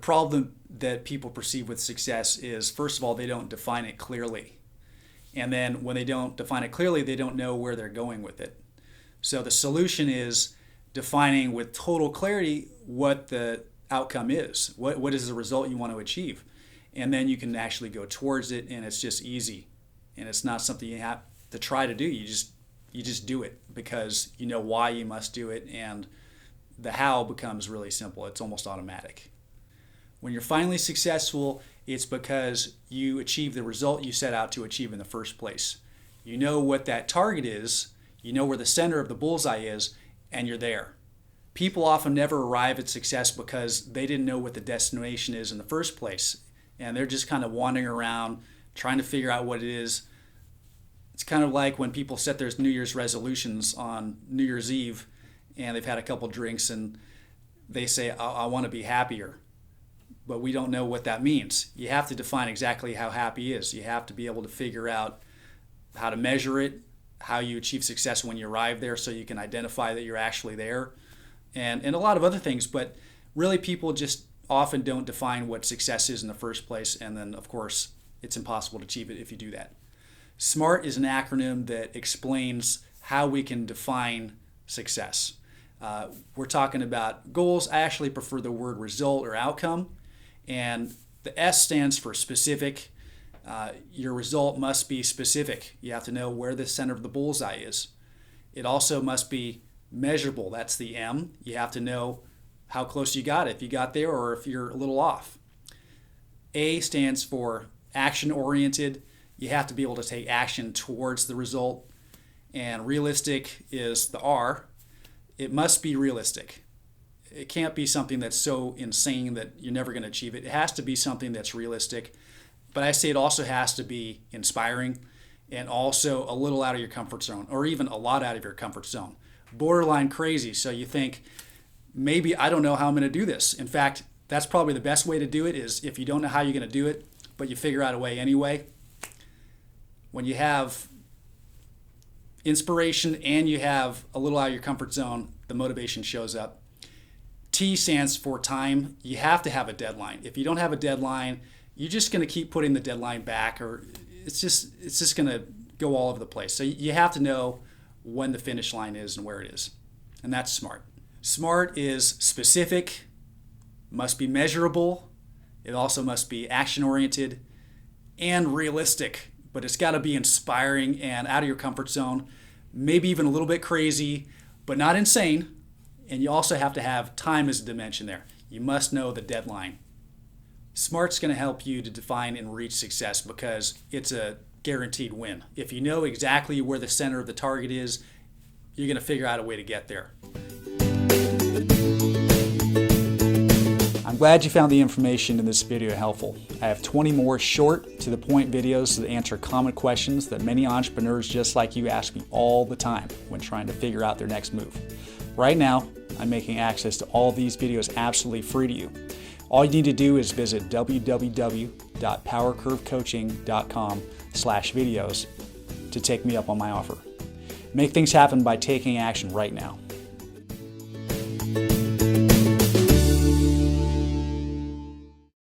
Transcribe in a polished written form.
problem that people perceive with success is, first of all, they don't define it clearly. And then when they don't define it clearly, they don't know where they're going with it. So the solution is defining with total clarity what the outcome is. What is the result you want to achieve? And then you can actually go towards it, and it's just easy. And it's not something you have to try to do. You just do it because you know why you must do it, and the how becomes really simple. It's almost automatic. When you're finally successful, it's because you achieve the result you set out to achieve in the first place. You know what that target is, you know where the center of the bullseye is, and you're there. People often never arrive at success because they didn't know what the destination is in the first place, and they're just kind of wandering around trying to figure out what it is. It's kind of like when people set their New Year's resolutions on New Year's Eve and they've had a couple drinks and they say, I want to be happier. But we don't know what that means. You have to define exactly how happy is. You have to be able to figure out how to measure it, how you achieve success when you arrive there so you can identify that you're actually there, and a lot of other things. But really people just often don't define what success is in the first place, and then of course it's impossible to achieve it if you do that. SMART is an acronym that explains how we can define success. We're talking about goals. I actually prefer the word result or outcome. And the S stands for specific. Your result must be specific. You have to know where the center of the bullseye is. It also must be measurable. That's the M. You have to know how close you got, if you got there or if you're a little off. A stands for action-oriented. You have to be able to take action towards the result. And realistic is the R. It must be realistic. It can't be something that's so insane that you're never going to achieve it. It has to be something that's realistic. But I say it also has to be inspiring and also a little out of your comfort zone, or even a lot out of your comfort zone. Borderline crazy. So you think, maybe I don't know how I'm going to do this. In fact, that's probably the best way to do it is if you don't know how you're going to do it, but you figure out a way anyway. When you have inspiration and you have a little out of your comfort zone, the motivation shows up. T stands for time. You have to have a deadline. If you don't have a deadline, you're just going to keep putting the deadline back, or it's just going to go all over the place. So you have to know when the finish line is and where it is. And that's SMART. SMART is specific, must be measurable. It also must be action-oriented and realistic, but it's got to be inspiring and out of your comfort zone, maybe even a little bit crazy, but not insane. And you also have to have time as a dimension there. You must know the deadline. SMART's going to help you to define and reach success because it's a guaranteed win. If you know exactly where the center of the target is, you're going to figure out a way to get there. I'm glad you found the information in this video helpful. I have 20 more short, to the point videos that answer common questions that many entrepreneurs just like you ask me all the time when trying to figure out their next move. Right now, I'm making access to all these videos absolutely free to you. All you need to do is visit www.powercurvecoaching.com/videos to take me up on my offer. Make things happen by taking action right now.